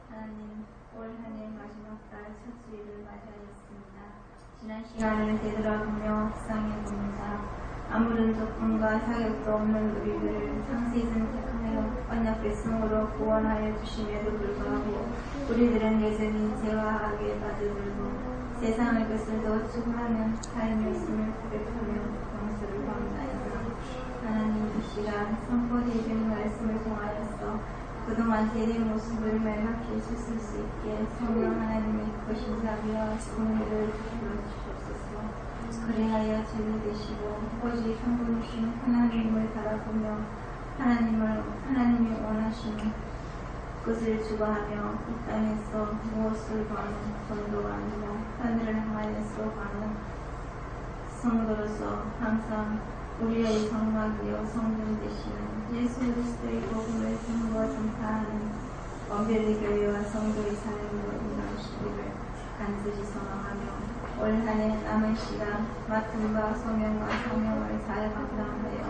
하나님, 올 한 해 마지막 달 첫 주일을 맞이하였습니다. 지난 시간을 되돌아보며 묵상해 봅니다. 아무런 조건과 자격도 없는 우리들을 창세기 선택하여 언약 백성으로 구원하여 주심에도 불구하고 우리들은 여전히 죄와 악에 빠져들고 세상의 것을 더 추구하는 삶의 있음을 고백하며 용서를 구합니다. 하나님, 이 시간 선포되어진 말씀을 통하여서 그동안 제대 모습을 멸망케 해주실 수 있게 성령 하나님의 크신 자비와 공의를 주시옵소서. 그리하여 진리되시고 오직 한 분이신 하나님을 바라보며 하나님이 원하시는 것을 추구하며 이 땅에서 무엇을 구하는 정도가 아니라 하늘을 향하여서 가는 성도로서 항상 우리의 성막이요 성전 되시는 예수 그리스도의 복음을 전과 전파하는 원별의 교회와 성도의 삶으로 인도하시기를 간절히 소망하며 올 한 해 남은 시간 맡음과 소명과 사명을 잘 감당하여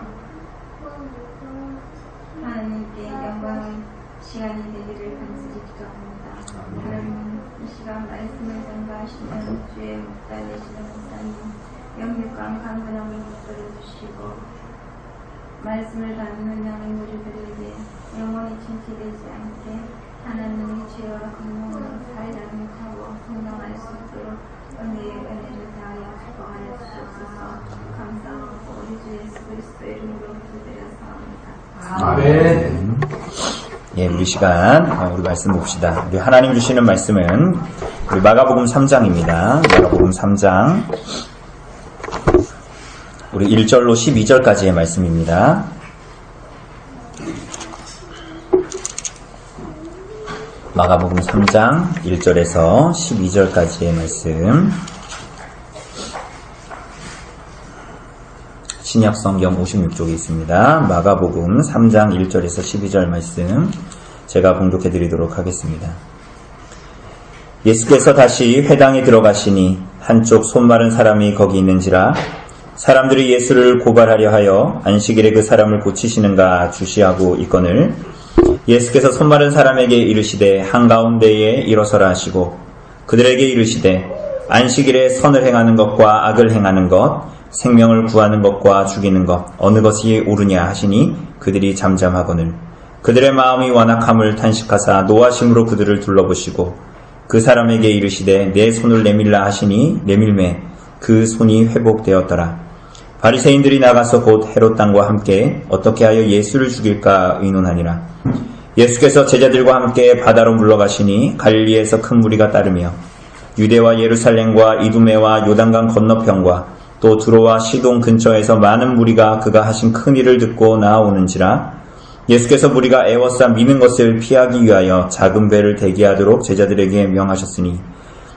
하나님께 영광의 시간이 되기를 간절히 기도합니다. 하나님, 이 시간 말씀을 전가하시는 주의 목자 되시는 목사님 영육강 강건함을 붙들어 주시고 말씀을 받는 양의 우리들에게 영원히 침체되지 않게 하나님의 죄와 공로로 살다는 하고 성장할 수 있도록 은혜의 은혜를 다하여 축복하여 주시옵소서. 감사하고 우리 주 예수 그리스도의 이름으로 기도드렸사옵니다. 아멘. 예, 우리 시간 우리 말씀 봅시다. 우리 하나님 주시는 말씀은 우리 마가복음 3장입니다. 마가복음 3장 우리 1절로 12절까지의 말씀입니다. 마가복음 3장 1절에서 12절까지의 말씀. 신약성경 56쪽에 있습니다. 마가복음 3장 1절에서 12절 말씀 제가 봉독해 드리도록 하겠습니다. 예수께서 다시 회당에 들어가시니 한쪽 손 마른 사람이 거기 있는지라 사람들이 예수를 고발하려 하여 안식일에 그 사람을 고치시는가 주시하고 있거늘 예수께서 손 마른 사람에게 이르시되 한가운데에 일어서라 하시고 그들에게 이르시되 안식일에 선을 행하는 것과 악을 행하는 것 생명을 구하는 것과 죽이는 것 어느 것이 옳으냐 하시니 그들이 잠잠하거늘 그들의 마음이 완악함을 탄식하사 노하심으로 그들을 둘러보시고 그 사람에게 이르시되 내 손을 내밀라 하시니 내밀매 그 손이 회복되었더라. 바리새인들이 나가서 곧 헤롯 당과 함께 어떻게 하여 예수를 죽일까 의논하니라. 예수께서 제자들과 함께 바다로 물러가시니 갈릴리에서 큰 무리가 따르며 유대와 예루살렘과 이두메와 요단강 건너편과 또 두로와 시돈 근처에서 많은 무리가 그가 하신 큰 일을 듣고 나아오는지라. 예수께서 무리가 애워싸 미는 것을 피하기 위하여 작은 배를 대기하도록 제자들에게 명하셨으니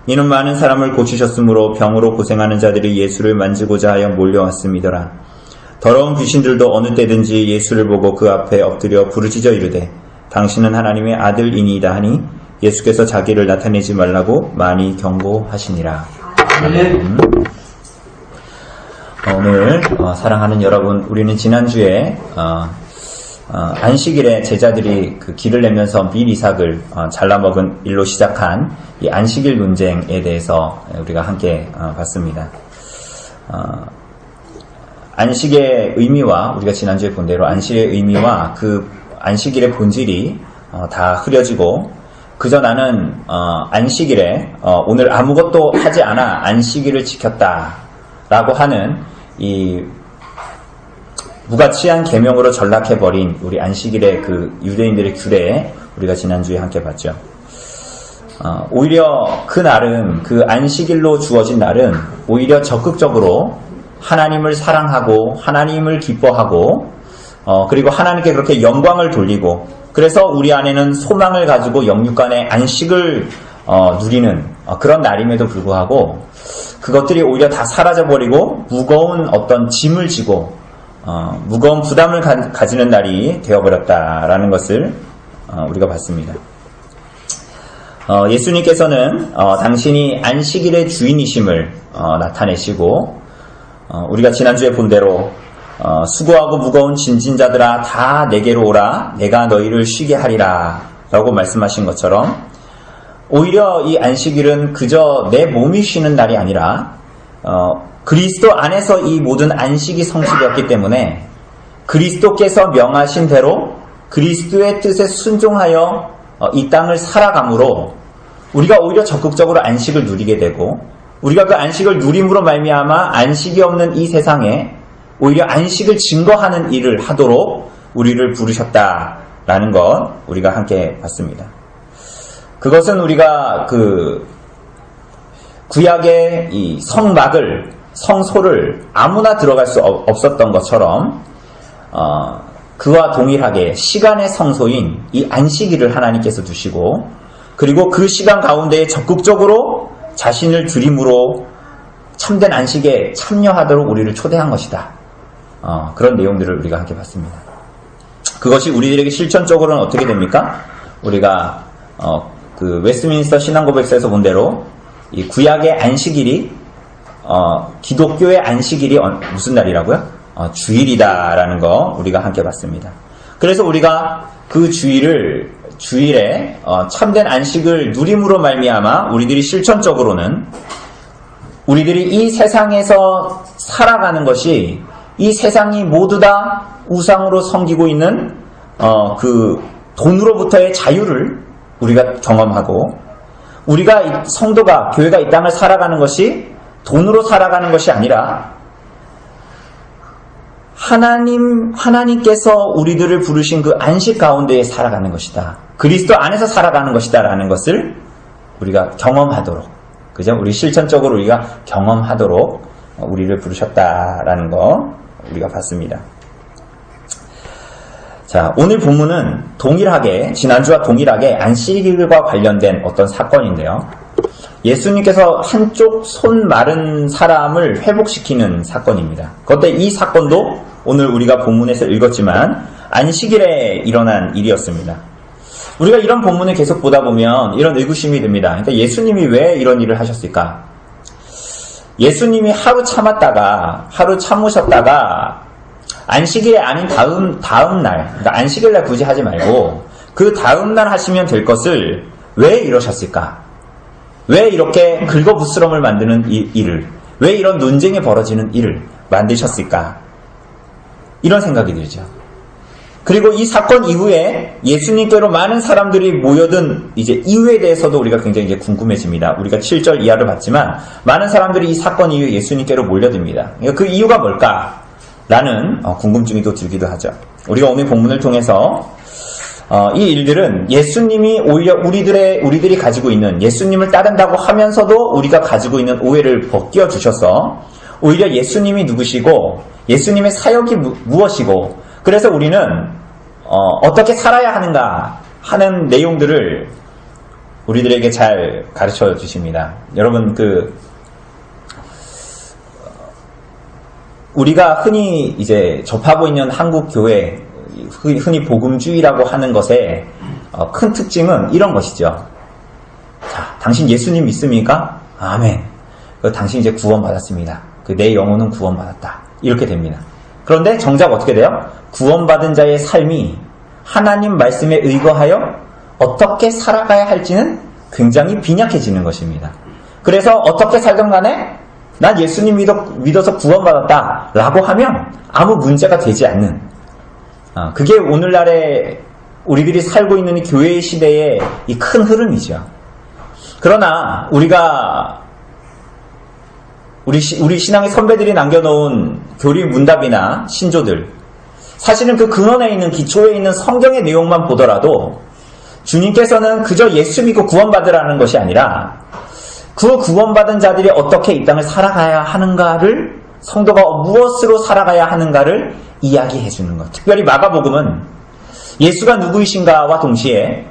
이는 많은 사람을 고치셨으므로 병으로 고생하는 자들이 예수를 만지고자 하여 몰려왔음이더라. 더러운 귀신들도 어느 때든지 예수를 보고 그 앞에 엎드려 부르짖어 이르되 당신은 하나님의 아들이니이다 하니 예수께서 자기를 나타내지 말라고 많이 경고하시니라. 아멘. 오늘 사랑하는 여러분, 우리는 지난주에 안식일에 제자들이 그 길을 내면서 밀 이삭을 잘라먹은 일로 시작한 이 안식일 논쟁에 대해서 우리가 함께 봤습니다. 안식의 의미와 우리가 지난주에 본 대로 안식의 의미와 그 안식일의 본질이 다 흐려지고 그저 나는 안식일에 오늘 아무것도 하지 않아 안식일을 지켰다라고 하는 이 무가치한 계명으로 전락해버린 우리 안식일의 그 유대인들의 규례에 우리가 지난주에 함께 봤죠. 오히려 그 날은 그 안식일로 주어진 날은 오히려 적극적으로 하나님을 사랑하고 하나님을 기뻐하고 그리고 하나님께 그렇게 영광을 돌리고 그래서 우리 안에는 소망을 가지고 영육간의 안식을 누리는 그런 날임에도 불구하고 그것들이 오히려 다 사라져버리고 무거운 어떤 짐을 지고 무거운 부담을 가지는 날이 되어버렸다라는 것을 우리가 봤습니다. 예수님께서는 당신이 안식일의 주인이심을 나타내시고 우리가 지난주에 본 대로 수고하고 무거운 짐진 자들아 다 내게로 오라 내가 너희를 쉬게 하리라 라고 말씀하신 것처럼 오히려 이 안식일은 그저 내 몸이 쉬는 날이 아니라 그리스도 안에서 이 모든 안식이 성취되었기 때문에 그리스도께서 명하신 대로 그리스도의 뜻에 순종하여 이 땅을 살아감으로 우리가 오히려 적극적으로 안식을 누리게 되고 우리가 그 안식을 누림으로 말미암아 안식이 없는 이 세상에 오히려 안식을 증거하는 일을 하도록 우리를 부르셨다라는 것 우리가 함께 봤습니다. 그것은 우리가 그 구약의 이 성막을 성소를 아무나 들어갈 수 없었던 것처럼 그와 동일하게 시간의 성소인 이 안식일을 하나님께서 두시고 그리고 그 시간 가운데에 적극적으로 자신을 드림으로 참된 안식에 참여하도록 우리를 초대한 것이다. 그런 내용들을 우리가 함께 봤습니다. 그것이 우리들에게 실천적으로는 어떻게 됩니까? 우리가 그 웨스트민스터 신앙고백서에서 본 대로 이 구약의 안식일이 기독교의 안식일이 무슨 날이라고요? 주일이다라는 거 우리가 함께 봤습니다. 그래서 우리가 그 주일에 참된 안식을 누림으로 말미암아 우리들이 실천적으로는 우리들이 이 세상에서 살아가는 것이 이 세상이 모두 다 우상으로 섬기고 있는 그 돈으로부터의 자유를 우리가 경험하고 우리가 성도가 교회가 이 땅을 살아가는 것이 돈으로 살아가는 것이 아니라 하나님께서 우리들을 부르신 그 안식 가운데에 살아가는 것이다. 그리스도 안에서 살아가는 것이다 라는 것을 우리가 경험하도록 그죠? 우리 실천적으로 우리가 경험하도록 우리를 부르셨다라는 거 우리가 봤습니다. 자, 오늘 본문은 동일하게 지난주와 동일하게 안식일과 관련된 어떤 사건인데요. 예수님께서 한쪽 손 마른 사람을 회복시키는 사건입니다. 그런데 이 사건도 오늘 우리가 본문에서 읽었지만 안식일에 일어난 일이었습니다. 우리가 이런 본문을 계속 보다 보면 이런 의구심이 듭니다. 그러니까 예수님이 왜 이런 일을 하셨을까? 예수님이 하루 참으셨다가 안식일이 아닌 다음 날, 그러니까 안식일날 굳이 하지 말고 그 다음 날 하시면 될 것을 왜 이러셨을까? 왜 이렇게 긁어부스럼을 만드는 일을, 왜 이런 논쟁이 벌어지는 일을 만드셨을까? 이런 생각이 들죠. 그리고 이 사건 이후에 예수님께로 많은 사람들이 모여든 이제 이유에 대해서도 우리가 굉장히 이제 궁금해집니다. 우리가 7절 이하를 봤지만 많은 사람들이 이 사건 이후에 예수님께로 몰려듭니다. 그 이유가 뭘까? 라는 궁금증이 또 들기도 하죠. 우리가 오늘 본문을 통해서 이 일들은 예수님이 오히려 우리들이 가지고 있는 예수님을 따른다고 하면서도 우리가 가지고 있는 오해를 벗겨 주셔서 오히려 예수님이 누구시고 예수님의 사역이 무엇이고 그래서 우리는 어떻게 살아야 하는가 하는 내용들을 우리들에게 잘 가르쳐 주십니다. 여러분 우리가 흔히 이제 접하고 있는 한국 교회 흔히 복음주의라고 하는 것의 큰 특징은 이런 것이죠. 자, 당신 예수님 믿습니까? 아멘. 당신 이제 구원받았습니다. 내 영혼은 구원받았다. 이렇게 됩니다. 그런데 정작 어떻게 돼요? 구원받은 자의 삶이 하나님 말씀에 의거하여 어떻게 살아가야 할지는 굉장히 빈약해지는 것입니다. 그래서 어떻게 살든 간에 난 예수님 믿어서 구원받았다 라고 하면 아무 문제가 되지 않는 그게 오늘날의 우리들이 살고 있는 이 교회의 시대의 이 큰 흐름이죠. 그러나 우리 신앙의 선배들이 남겨놓은 교리 문답이나 신조들 사실은 그 근원에 있는 기초에 있는 성경의 내용만 보더라도 주님께서는 그저 예수 믿고 구원받으라는 것이 아니라 그 구원받은 자들이 어떻게 이 땅을 살아가야 하는가를 성도가 무엇으로 살아가야 하는가를 이야기해 주는 것. 특별히 마가복음은 예수가 누구이신가와 동시에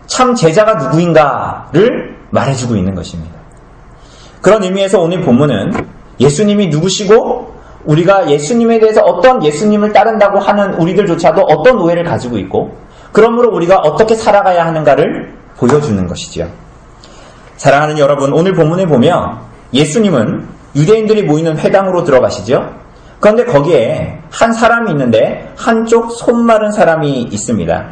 참 제자가 누구인가를 말해주고 있는 것입니다. 그런 의미에서 오늘 본문은 예수님이 누구시고 우리가 예수님에 대해서 어떤 예수님을 따른다고 하는 우리들조차도 어떤 오해를 가지고 있고 그러므로 우리가 어떻게 살아가야 하는가를 보여주는 것이지요. 사랑하는 여러분, 오늘 본문에 보면 예수님은 유대인들이 모이는 회당으로 들어가시죠. 그런데 거기에 한 사람이 있는데 한쪽 손 마른 사람이 있습니다.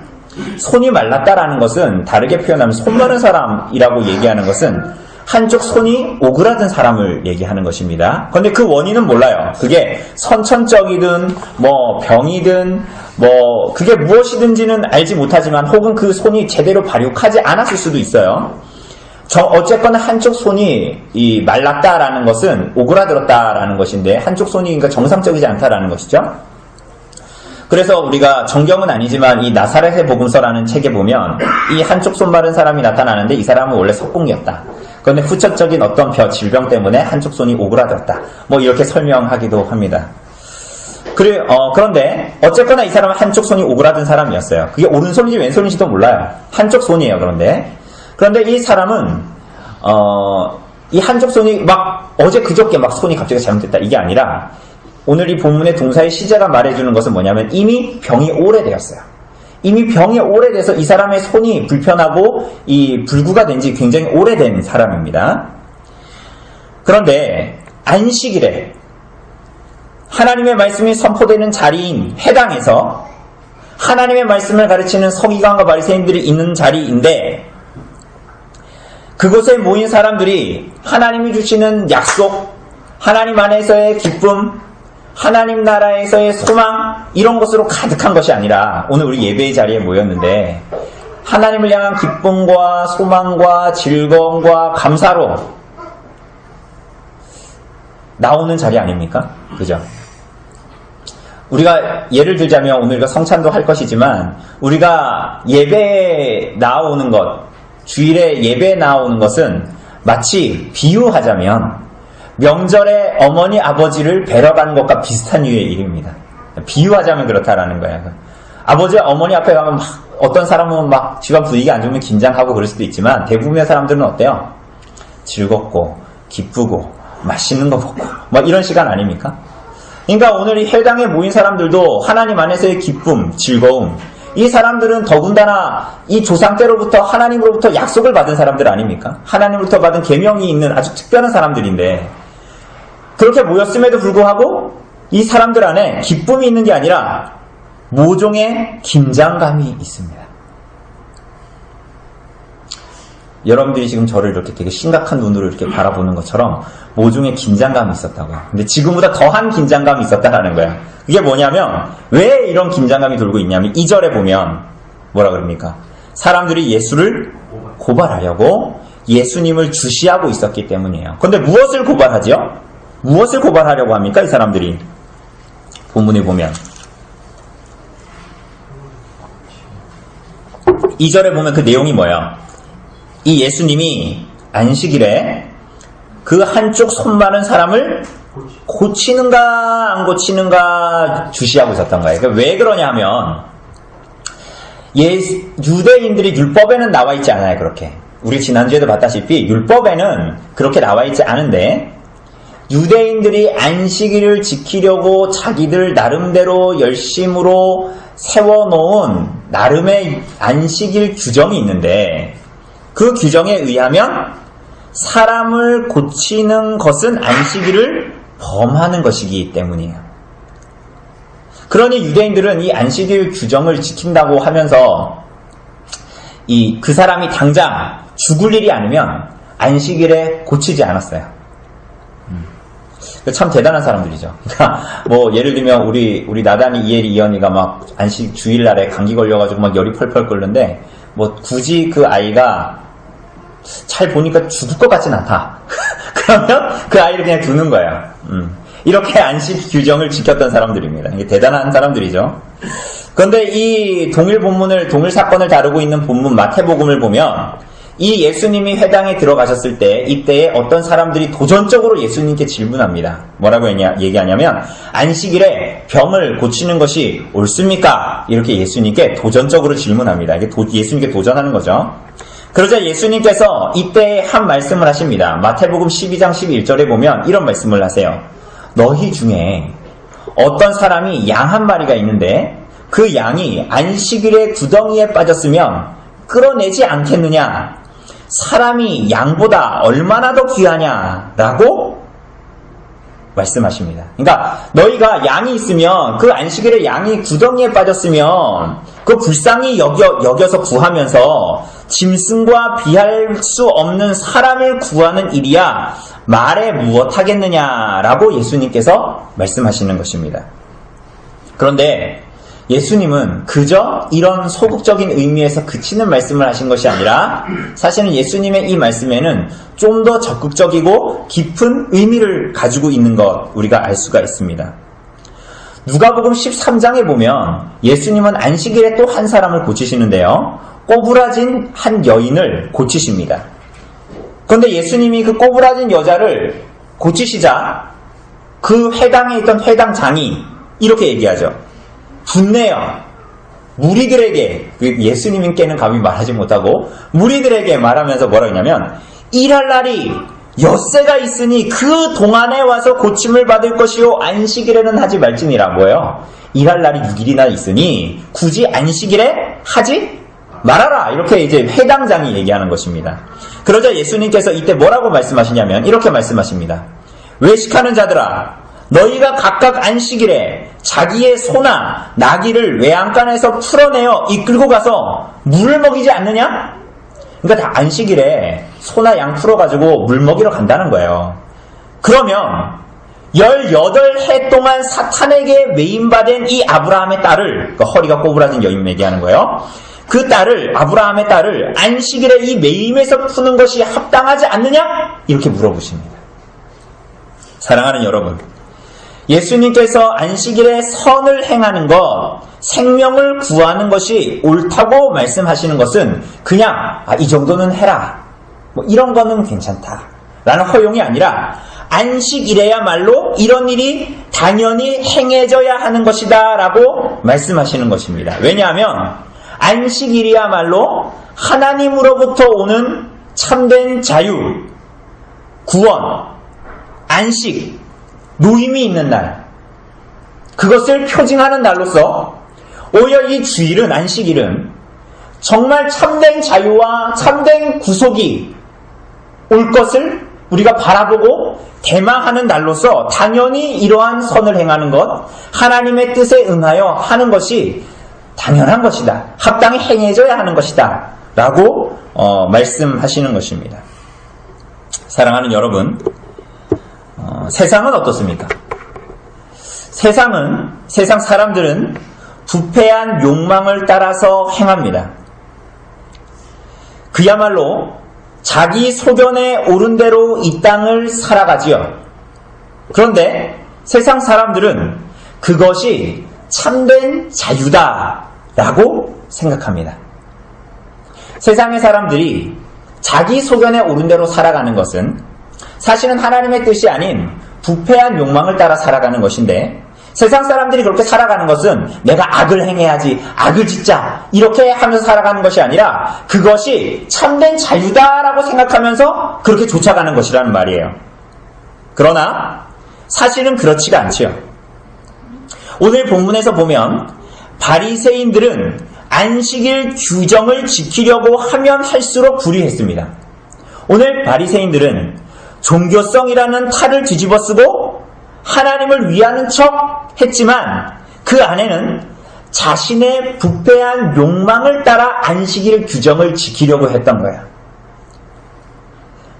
손이 말랐다라는 것은 다르게 표현하면 손 마른 사람이라고 얘기하는 것은 한쪽 손이 오그라든 사람을 얘기하는 것입니다. 그런데 그 원인은 몰라요. 그게 선천적이든 뭐 병이든 뭐 그게 무엇이든지는 알지 못하지만 혹은 그 손이 제대로 발육하지 않았을 수도 있어요. 어쨌거나 한쪽 손이 이 말랐다라는 것은 오그라들었다라는 것인데 한쪽 손이 그러니까 정상적이지 않다라는 것이죠. 그래서 우리가 정경은 아니지만 이 나사렛의 복음서라는 책에 보면 이 한쪽 손 마른 사람이 나타나는데 이 사람은 원래 석공이었다. 그런데 후천적인 어떤 질병 때문에 한쪽 손이 오그라들었다. 뭐 이렇게 설명하기도 합니다. 그런데 어쨌거나 이 사람은 한쪽 손이 오그라든 사람이었어요. 그게 오른손인지 왼손인지도 몰라요. 한쪽 손이에요. 그런데 이 사람은 이 한쪽 손이 막 어제 그저께 막 손이 갑자기 잘못됐다 이게 아니라 오늘 이 본문의 동사의 시제가 말해주는 것은 뭐냐면 이미 병이 오래되었어요. 이미 병이 오래돼서 이 사람의 손이 불편하고 이 불구가 된 지 굉장히 오래된 사람입니다. 그런데 안식일에 하나님의 말씀이 선포되는 자리인 회당에서 하나님의 말씀을 가르치는 서기관과 바리새인들이 있는 자리인데 그곳에 모인 사람들이 하나님이 주시는 약속, 하나님 안에서의 기쁨, 하나님 나라에서의 소망 이런 것으로 가득한 것이 아니라 오늘 우리 예배의 자리에 모였는데 하나님을 향한 기쁨과 소망과 즐거움과 감사로 나오는 자리 아닙니까? 그죠? 우리가 예를 들자면 오늘 성찬도 할 것이지만 우리가 예배에 나오는 것, 주일에 예배에 나오는 것은 마치 비유하자면 명절에 어머니 아버지를 뵈러 가는 것과 비슷한 류의 일입니다. 비유하자면 그렇다라는 거예요. 아버지 어머니 앞에 가면 막 어떤 사람은 막 집안 분위기 안 좋으면 긴장하고 그럴 수도 있지만 대부분의 사람들은 어때요? 즐겁고 기쁘고 맛있는 거 먹고 막 이런 시간 아닙니까? 그러니까 오늘 이 회당에 모인 사람들도 하나님 안에서의 기쁨, 즐거움 이 사람들은 더군다나 이 조상 때로부터 하나님으로부터 약속을 받은 사람들 아닙니까? 하나님으로부터 받은 계명이 있는 아주 특별한 사람들인데 그렇게 모였음에도 불구하고 이 사람들 안에 기쁨이 있는 게 아니라 모종의 긴장감이 있습니다. 여러분들이 지금 저를 이렇게 되게 심각한 눈으로 이렇게 바라보는 것처럼 모종의 긴장감이 있었다고요. 근데 지금보다 더한 긴장감이 있었다라는 거예요. 그게 뭐냐면 왜 이런 긴장감이 돌고 있냐면 2절에 보면 뭐라 그럽니까? 사람들이 예수를 고발하려고 예수님을 주시하고 있었기 때문이에요. 그런데 무엇을 고발하지요? 무엇을 고발하려고 합니까? 이 사람들이 본문에 보면 2절에 보면 그 내용이 뭐예요? 이 예수님이 안식일에 그 한쪽 손 마른 사람을 고치는가 안 고치는가 주시하고 있었던 거예요. 그러니까 왜 그러냐 하면 유대인들이 율법에는 나와 있지 않아요. 그렇게 우리 지난주에도 봤다시피 율법에는 그렇게 나와 있지 않은데 유대인들이 안식일을 지키려고 자기들 나름대로 열심으로 세워놓은 나름의 안식일 규정이 있는데 그 규정에 의하면 사람을 고치는 것은 안식일을 범하는 것이기 때문이에요. 그러니 유대인들은 이 안식일 규정을 지킨다고 하면서 그 사람이 당장 죽을 일이 아니면 안식일에 고치지 않았어요. 참 대단한 사람들이죠. 그러니까 뭐 예를 들면 우리 나단이 이혜리 이현이가 막 안식 주일날에 감기 걸려가지고 막 열이 펄펄 끓는데 뭐 굳이 그 아이가 잘 보니까 죽을 것 같진 않다. 그러면 그 아이를 그냥 두는 거예요. 이렇게 안식 규정을 지켰던 사람들입니다. 이게 대단한 사람들이죠. 그런데 이 동일 사건을 다루고 있는 본문 마태복음을 보면 이 예수님이 회당에 들어가셨을 때 이때에 어떤 사람들이 도전적으로 예수님께 질문합니다. 뭐라고 얘기하냐면 안식일에 병을 고치는 것이 옳습니까? 이렇게 예수님께 도전적으로 질문합니다. 이게 예수님께 도전하는 거죠. 그러자 예수님께서 이때 한 말씀을 하십니다. 마태복음 12장 11절에 보면 이런 말씀을 하세요. 너희 중에 어떤 사람이 양 한 마리가 있는데 그 양이 안식일에 구덩이에 빠졌으면 끌어내지 않겠느냐? 사람이 양보다 얼마나 더 귀하냐라고 말씀하십니다. 그러니까 너희가 양이 있으면 그 안식일에 양이 구덩이에 빠졌으면 그 불쌍히 여겨서 구하면서 짐승과 비할 수 없는 사람을 구하는 일이야 말해 무엇하겠느냐라고 예수님께서 말씀하시는 것입니다. 그런데 예수님은 그저 이런 소극적인 의미에서 그치는 말씀을 하신 것이 아니라 사실은 예수님의 이 말씀에는 좀 더 적극적이고 깊은 의미를 가지고 있는 것 우리가 알 수가 있습니다. 누가복음 13장에 보면 예수님은 안식일에 또 한 사람을 고치시는데요. 꼬부라진 한 여인을 고치십니다. 그런데 예수님이 그 꼬부라진 여자를 고치시자 그 회당에 있던 회당장이 이렇게 얘기하죠. 분내어 무리들에게, 예수님께는 감히 말하지 못하고 무리들에게 말하면서 뭐라 했냐면 일할 날이 엿새가 있으니 그 동안에 와서 고침을 받을 것이요 안식일에는 하지 말지니라. 뭐예요? 일할 날이 6일이나 있으니 굳이 안식일에 하지 말아라. 이렇게 이제 회당장이 얘기하는 것입니다. 그러자 예수님께서 이때 뭐라고 말씀하시냐면 이렇게 말씀하십니다. 외식하는 자들아, 너희가 각각 안식일에 자기의 소나 나귀를 외양간에서 풀어내어 이끌고 가서 물을 먹이지 않느냐? 그러니까 다 안식일에 소나 양 풀어가지고 물 먹이러 간다는 거예요. 그러면 18해 동안 사탄에게 매임받은 이 아브라함의 딸을, 그러니까 허리가 꼬부라진 여인 얘기하는 거예요. 그 딸을, 아브라함의 딸을 안식일에 이 매임에서 푸는 것이 합당하지 않느냐? 이렇게 물어보십니다. 사랑하는 여러분, 예수님께서 안식일에 선을 행하는 것, 생명을 구하는 것이 옳다고 말씀하시는 것은 그냥 이 정도는 해라, 뭐 이런 거는 괜찮다 라는 허용이 아니라 안식일에야말로 이런 일이 당연히 행해져야 하는 것이다 라고 말씀하시는 것입니다. 왜냐하면 안식일이야말로 하나님으로부터 오는 참된 자유, 구원, 안식, 노임이 있는 날, 그것을 표징하는 날로서 오히려 이 주일은, 안식일은 정말 참된 자유와 참된 구속이 올 것을 우리가 바라보고 대망하는 날로서 당연히 이러한 선을 행하는 것, 하나님의 뜻에 응하여 하는 것이 당연한 것이다, 합당히 행해져야 하는 것이다 라고 말씀하시는 것입니다. 사랑하는 여러분, 세상은 어떻습니까? 세상 사람들은 부패한 욕망을 따라서 행합니다. 그야말로 자기 소견에 옳은 대로 이 땅을 살아가지요. 그런데 세상 사람들은 그것이 참된 자유다라고 생각합니다. 세상의 사람들이 자기 소견에 옳은 대로 살아가는 것은 사실은 하나님의 뜻이 아닌 부패한 욕망을 따라 살아가는 것인데, 세상 사람들이 그렇게 살아가는 것은 내가 악을 행해야지, 악을 짓자 이렇게 하면서 살아가는 것이 아니라 그것이 참된 자유다라고 생각하면서 그렇게 쫓아가는 것이라는 말이에요. 그러나 사실은 그렇지가 않지요. 오늘 본문에서 보면 바리새인들은 안식일 규정을 지키려고 하면 할수록 불의했습니다. 오늘 바리새인들은 종교성이라는 탈을 뒤집어 쓰고 하나님을 위하는 척 했지만 그 안에는 자신의 부패한 욕망을 따라 안식일 규정을 지키려고 했던 거야.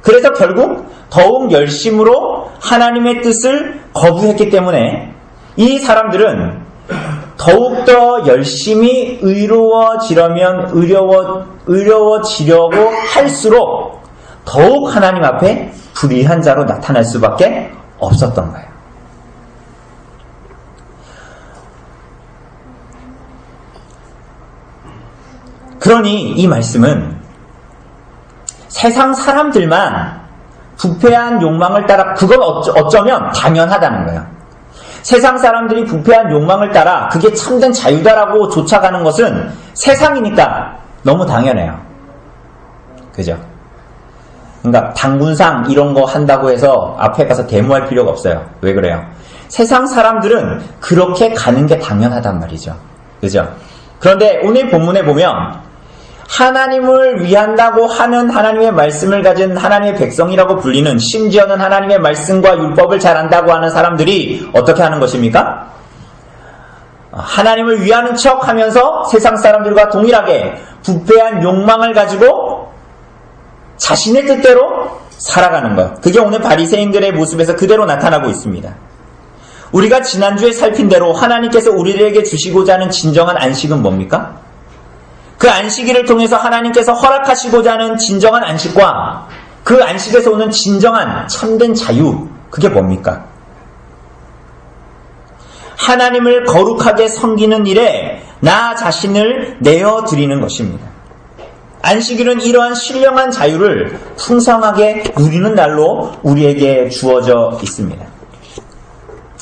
그래서 결국 더욱 열심으로 하나님의 뜻을 거부했기 때문에 이 사람들은 더욱더 열심히 의로워지려고 할수록 더욱 하나님 앞에 불의한 자로 나타날 수밖에 없었던 거예요. 그러니 이 말씀은 세상 사람들만 부패한 욕망을 따라, 그건 어쩌면 당연하다는 거예요. 세상 사람들이 부패한 욕망을 따라 그게 참된 자유다라고 쫓아가는 것은 세상이니까 너무 당연해요. 그죠? 그러니까 당군상 이런 거 한다고 해서 앞에 가서 데모할 필요가 없어요. 왜 그래요? 세상 사람들은 그렇게 가는 게 당연하단 말이죠. 그죠? 그런데 오늘 본문에 보면 하나님을 위한다고 하는 하나님의 말씀을 가진 하나님의 백성이라고 불리는, 심지어는 하나님의 말씀과 율법을 잘 안다고 하는 사람들이 어떻게 하는 것입니까? 하나님을 위하는 척 하면서 세상 사람들과 동일하게 부패한 욕망을 가지고 자신의 뜻대로 살아가는 것. 그게 오늘 바리새인들의 모습에서 그대로 나타나고 있습니다. 우리가 지난주에 살핀 대로 하나님께서 우리들에게 주시고자 하는 진정한 안식은 뭡니까? 그 안식일을 통해서 하나님께서 허락하시고자 하는 진정한 안식과 그 안식에서 오는 진정한 참된 자유, 그게 뭡니까? 하나님을 거룩하게 섬기는 일에 나 자신을 내어드리는 것입니다. 안식일은 이러한 신령한 자유를 풍성하게 누리는 날로 우리에게 주어져 있습니다.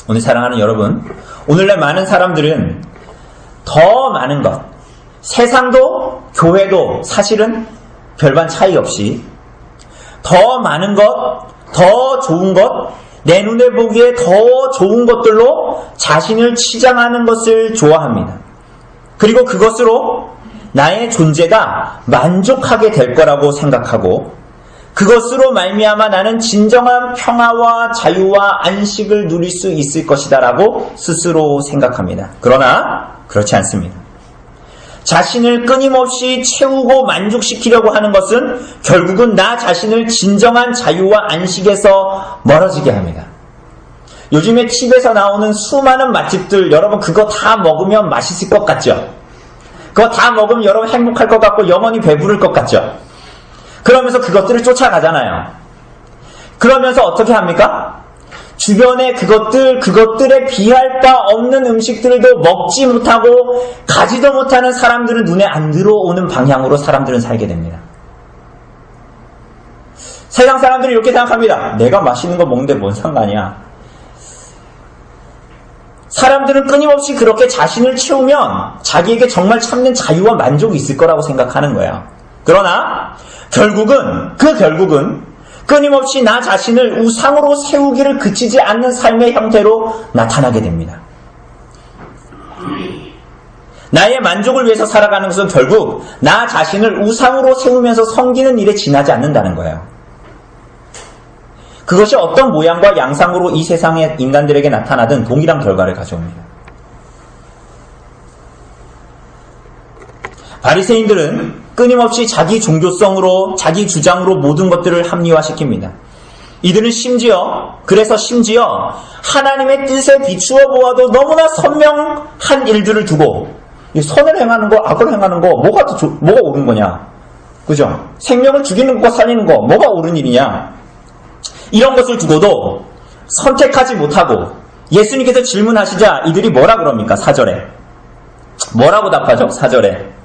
오늘 사랑하는 여러분, 오늘날 많은 사람들은 더 많은 것, 세상도 교회도 사실은 별반 차이 없이 더 많은 것, 더 좋은 것, 내 눈에 보기에 더 좋은 것들로 자신을 치장하는 것을 좋아합니다. 그리고 그것으로 나의 존재가 만족하게 될 거라고 생각하고 그것으로 말미암아 나는 진정한 평화와 자유와 안식을 누릴 수 있을 것이다 라고 스스로 생각합니다. 그러나 그렇지 않습니다. 자신을 끊임없이 채우고 만족시키려고 하는 것은 결국은 나 자신을 진정한 자유와 안식에서 멀어지게 합니다. 요즘에 TV에서 나오는 수많은 맛집들, 여러분 그거 다 먹으면 맛있을 것 같죠? 그거 다 먹으면 여러분 행복할 것 같고 영원히 배부를 것 같죠? 그러면서 그것들을 쫓아가잖아요. 그러면서 어떻게 합니까? 주변에 그것들에 비할 바 없는 음식들도 먹지 못하고 가지도 못하는 사람들은 눈에 안 들어오는 방향으로 사람들은 살게 됩니다. 세상 사람들이 이렇게 생각합니다. 내가 맛있는 거 먹는데 뭔 상관이야. 사람들은 끊임없이 그렇게 자신을 채우면 자기에게 정말 참는 자유와 만족이 있을 거라고 생각하는 거예요. 그러나 결국은 끊임없이 나 자신을 우상으로 세우기를 그치지 않는 삶의 형태로 나타나게 됩니다. 나의 만족을 위해서 살아가는 것은 결국 나 자신을 우상으로 세우면서 섬기는 일에 지나지 않는다는 거예요. 그것이 어떤 모양과 양상으로 이 세상의 인간들에게 나타나든 동일한 결과를 가져옵니다. 바리새인들은 끊임없이 자기 종교성으로, 자기 주장으로 모든 것들을 합리화시킵니다. 이들은 그래서 심지어 하나님의 뜻에 비추어 보아도 너무나 선명한 일들을 두고 선을 행하는 거, 악을 행하는 거, 뭐가 옳은 거냐? 그죠? 생명을 죽이는 것과 살리는 거, 뭐가 옳은 일이냐? 이런 것을 두고도 선택하지 못하고 예수님께서 질문하시자 이들이 뭐라 그럽니까? 4절에. 뭐라고 답하죠? 4절에.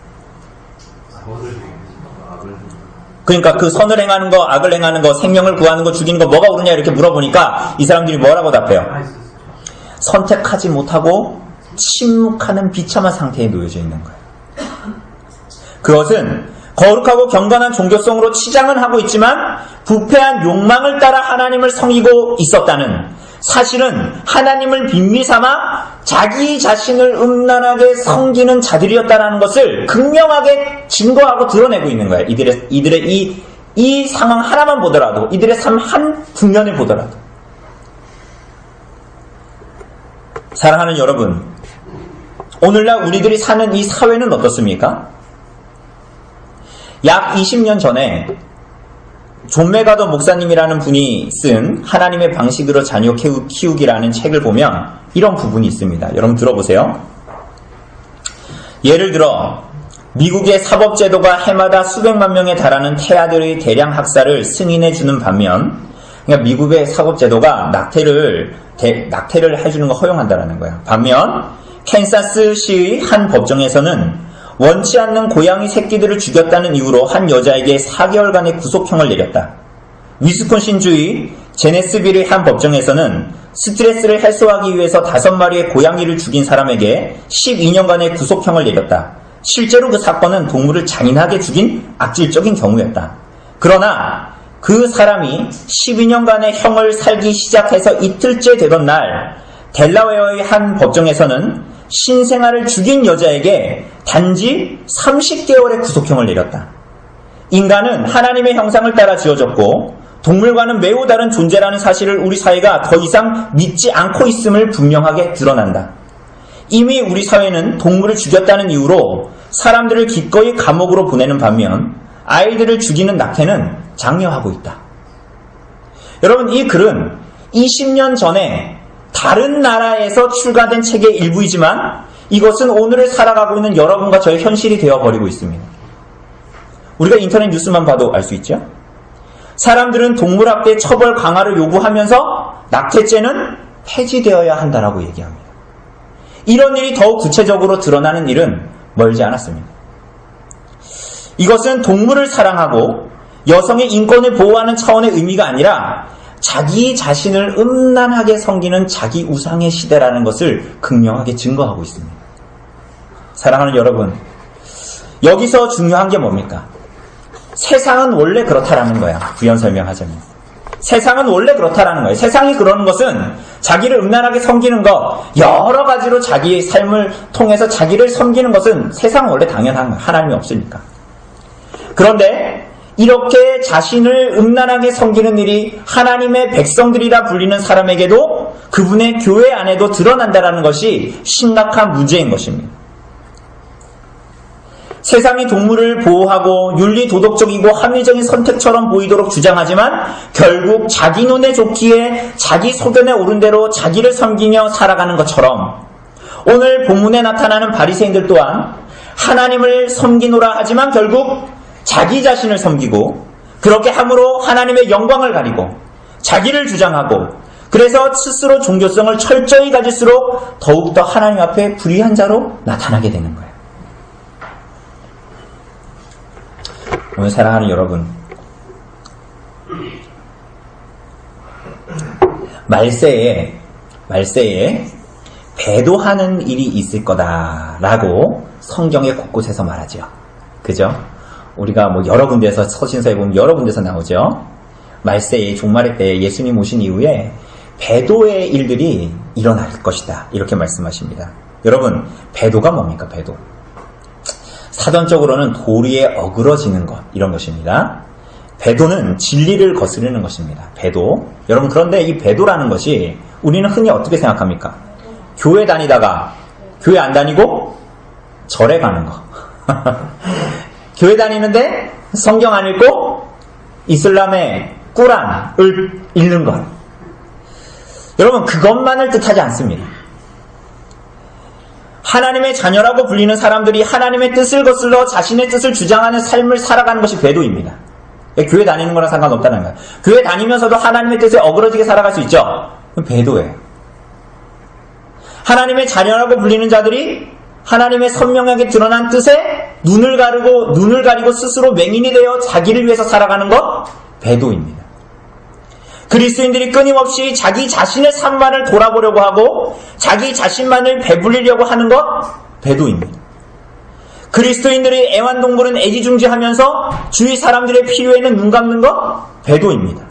그러니까 그 선을 행하는 거, 악을 행하는 거, 생명을 구하는 거, 죽이는 거 뭐가 옳으냐 이렇게 물어보니까 이 사람들이 뭐라고 답해요? 선택하지 못하고 침묵하는 비참한 상태에 놓여져 있는 거예요. 그것은 거룩하고 경건한 종교성으로 치장은 하고 있지만 부패한 욕망을 따라 하나님을 섬기고 있었다는, 사실은 하나님을 빙의 삼아 자기 자신을 음란하게 섬기는 자들이었다는 것을 극명하게 증거하고 드러내고 있는 거예요. 이들의 이 상황 하나만 보더라도, 이들의 삶 한 국면을 보더라도. 사랑하는 여러분, 오늘날 우리들이 사는 이 사회는 어떻습니까? 약 20년 전에 존 메가더 목사님이라는 분이 쓴 하나님의 방식으로 자녀 키우기라는 책을 보면 이런 부분이 있습니다. 여러분 들어보세요. 예를 들어 미국의 사법제도가 해마다 수백만 명에 달하는 태아들의 대량 학살을 승인해 주는 반면, 그러니까 미국의 사법제도가 낙태를 해주는 거 허용한다라는 거예요. 반면 캔사스시의 한 법정에서는 원치 않는 고양이 새끼들을 죽였다는 이유로 한 여자에게 4개월간의 구속형을 내렸다. 위스콘신주의 제네스빌의 한 법정에서는 스트레스를 해소하기 위해서 5마리의 고양이를 죽인 사람에게 12년간의 구속형을 내렸다. 실제로 그 사건은 동물을 잔인하게 죽인 악질적인 경우였다. 그러나 그 사람이 12년간의 형을 살기 시작해서 이틀째 되던 날, 델라웨어의 한 법정에서는 신생아를 죽인 여자에게 단지 30개월의 구속형을 내렸다. 인간은 하나님의 형상을 따라 지어졌고 동물과는 매우 다른 존재라는 사실을 우리 사회가 더 이상 믿지 않고 있음을 분명하게 드러난다. 이미 우리 사회는 동물을 죽였다는 이유로 사람들을 기꺼이 감옥으로 보내는 반면 아이들을 죽이는 낙태는 장려하고 있다. 여러분, 이 글은 20년 전에 다른 나라에서 출간된 책의 일부이지만 이것은 오늘을 살아가고 있는 여러분과 저의 현실이 되어버리고 있습니다. 우리가 인터넷 뉴스만 봐도 알 수 있죠? 사람들은 동물학대 처벌 강화를 요구하면서 낙태죄는 폐지되어야 한다라고 얘기합니다. 이런 일이 더욱 구체적으로 드러나는 일은 멀지 않았습니다. 이것은 동물을 사랑하고 여성의 인권을 보호하는 차원의 의미가 아니라 자기 자신을 음란하게 섬기는 자기 우상의 시대라는 것을 극명하게 증거하고 있습니다. 사랑하는 여러분, 여기서 중요한 게 뭡니까? 세상은 원래 그렇다라는 거야. 부연 설명하자면. 세상은 원래 그렇다라는 거예요. 세상이 그러는 것은 자기를 음란하게 섬기는 것, 여러 가지로 자기의 삶을 통해서 자기를 섬기는 것은 세상은 원래 당연한 거예요. 하나님이 없으니까. 그런데 이렇게 자신을 음란하게 섬기는 일이 하나님의 백성들이라 불리는 사람에게도 그분의 교회 안에도 드러난다는 것이 심각한 문제인 것입니다. 세상이 동물을 보호하고 윤리 도덕적이고 합리적인 선택처럼 보이도록 주장하지만 결국 자기 눈에 좋기에 자기 소견에 오른 대로 자기를 섬기며 살아가는 것처럼 오늘 본문에 나타나는 바리새인들 또한 하나님을 섬기노라 하지만 결국 자기 자신을 섬기고 그렇게 함으로 하나님의 영광을 가리고 자기를 주장하고 그래서 스스로 종교성을 철저히 가질수록 더욱더 하나님 앞에 불의한 자로 나타나게 되는 거예요. 오늘 사랑하는 여러분, 말세에 배도하는 일이 있을 거다라고 성경의 곳곳에서 말하죠. 그죠? 우리가 여러 군데에서 서신서에 보면 여러 군데서 나오죠. 말세에 종말의 때에 예수님 오신 이후에 배도의 일들이 일어날 것이다. 이렇게 말씀하십니다. 여러분, 배도가 뭡니까? 배도. 사전적으로는 도리에 어그러지는 것, 이런 것입니다. 배도는 진리를 거스르는 것입니다. 배도. 여러분, 그런데 이 배도라는 것이 우리는 흔히 어떻게 생각합니까? 교회 다니다가 교회 안 다니고 절에 가는 거. 교회 다니는데 성경 안 읽고 이슬람의 꾸란을 읽는 것. 여러분, 그것만을 뜻하지 않습니다. 하나님의 자녀라고 불리는 사람들이 하나님의 뜻을 거슬러 자신의 뜻을 주장하는 삶을 살아가는 것이 배도입니다. 교회 다니는 거랑 상관없다는 거예요. 교회 다니면서도 하나님의 뜻에 어그러지게 살아갈 수 있죠? 그건 배도예요. 하나님의 자녀라고 불리는 자들이 하나님의 선명하게 드러난 뜻에 눈을 가리고 스스로 맹인이 되어 자기를 위해서 살아가는 것, 배도입니다. 그리스도인들이 끊임없이 자기 자신의 삶만을 돌아보려고 하고 자기 자신만을 배불리려고 하는 것, 배도입니다. 그리스도인들의 애완동물은 애지중지하면서 주위 사람들의 필요에는 눈 감는 것, 배도입니다.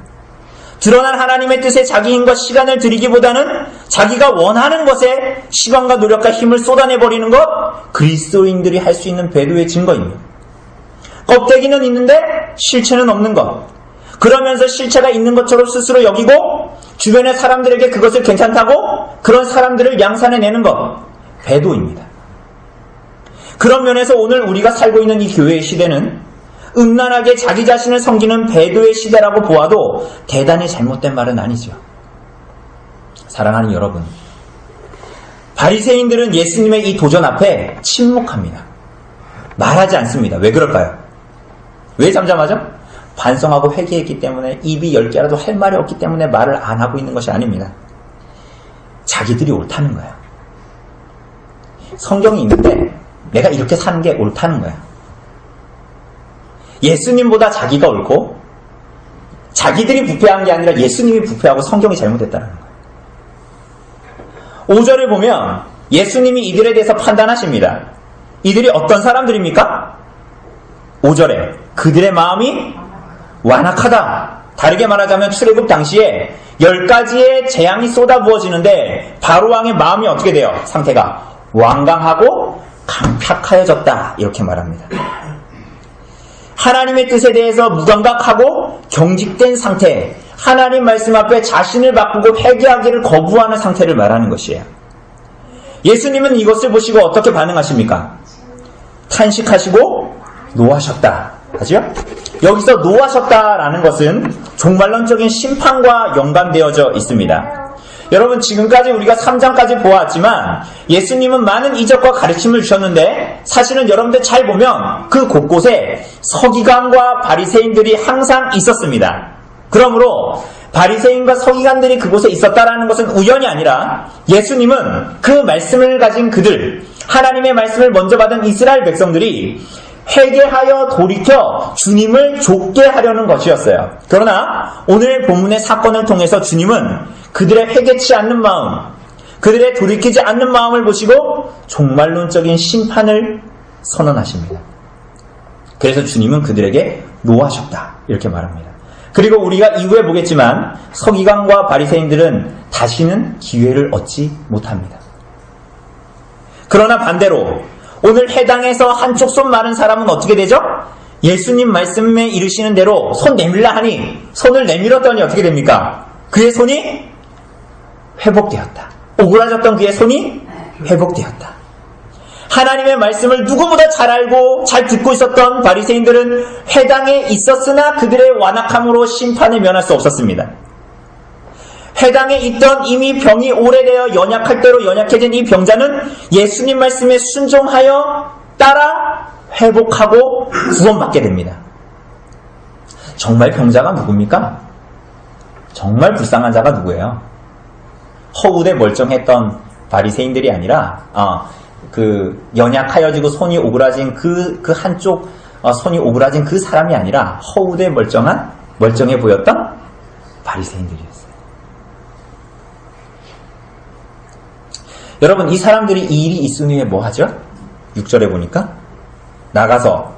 드러난 하나님의 뜻에 자기 힘과 시간을 들이기보다는 자기가 원하는 것에 시간과 노력과 힘을 쏟아내버리는 것, 그리스도인들이 할 수 있는 배도의 증거입니다. 껍데기는 있는데 실체는 없는 것, 그러면서 실체가 있는 것처럼 스스로 여기고 주변의 사람들에게 그것을 괜찮다고 그런 사람들을 양산해내는 것, 배도입니다. 그런 면에서 오늘 우리가 살고 있는 이 교회의 시대는 음란하게 자기 자신을 섬기는 배도의 시대라고 보아도 대단히 잘못된 말은 아니죠. 사랑하는 여러분, 바리새인들은 예수님의 이 도전 앞에 침묵합니다. 말하지 않습니다. 왜 그럴까요? 왜 잠잠하죠? 반성하고 회개했기 때문에, 입이 10개라도 할 말이 없기 때문에 말을 안 하고 있는 것이 아닙니다. 자기들이 옳다는 거야. 성경이 있는데 내가 이렇게 사는 게 옳다는 거야. 예수님보다 자기가 옳고 자기들이 부패한 게 아니라 예수님이 부패하고 성경이 잘못했다는 거예요. 5절을 보면 예수님이 이들에 대해서 판단하십니다. 이들이 어떤 사람들입니까? 5절에 그들의 마음이 완악하다. 다르게 말하자면 출애굽 당시에 10가지의 재앙이 쏟아부어지는데 바로왕의 마음이 어떻게 돼요? 상태가 완강하고 강팍하여졌다. 이렇게 말합니다. 하나님의 뜻에 대해서 무감각하고 경직된 상태, 하나님 말씀 앞에 자신을 바꾸고 회개하기를 거부하는 상태를 말하는 것이에요. 예수님은 이것을 보시고 어떻게 반응하십니까? 탄식하시고 노하셨다 하죠? 여기서 노하셨다라는 것은 종말론적인 심판과 연관되어져 있습니다. 여러분, 지금까지 우리가 3장까지 보았지만 예수님은 많은 이적과 가르침을 주셨는데 사실은 여러분들 잘 보면 그 곳곳에 서기관과 바리새인들이 항상 있었습니다. 그러므로 바리새인과 서기관들이 그곳에 있었다라는 것은 우연이 아니라 예수님은 그 말씀을 가진 그들, 하나님의 말씀을 먼저 받은 이스라엘 백성들이 회개하여 돌이켜 주님을 좇게 하려는 것이었어요. 그러나 오늘 본문의 사건을 통해서 주님은 그들의 회개치 않는 마음, 그들의 돌이키지 않는 마음을 보시고 종말론적인 심판을 선언하십니다. 그래서 주님은 그들에게 노하셨다 이렇게 말합니다. 그리고 우리가 이후에 보겠지만 서기관과 바리새인들은 다시는 기회를 얻지 못합니다. 그러나 반대로 오늘 해당에서 한쪽 손 마른 사람은 어떻게 되죠? 예수님 말씀에 이르시는 대로 손 내밀라 하니 손을 내밀었더니 어떻게 됩니까? 그의 손이 회복되었다. 오그라졌던 그의 손이 회복되었다. 하나님의 말씀을 누구보다 잘 알고 잘 듣고 있었던 바리새인들은 회당에 있었으나 그들의 완악함으로 심판에 면할 수 없었습니다. 회당에 있던 이미 병이 오래되어 연약할 대로 연약해진 이 병자는 예수님 말씀에 순종하여 따라 회복하고 구원받게 됩니다. 정말 병자가 누굽니까? 정말 불쌍한 자가 누구예요? 허우대 멀쩡했던 바리새인들이 아니라 연약하여지고 손이 오그라진 그 한쪽 손이 오그라진 그 사람이 아니라 허우대 멀쩡해 보였던 바리새인들이었어요. 여러분, 이 사람들이 이 일이 있은 후에 뭐 하죠? 6절에 보니까 나가서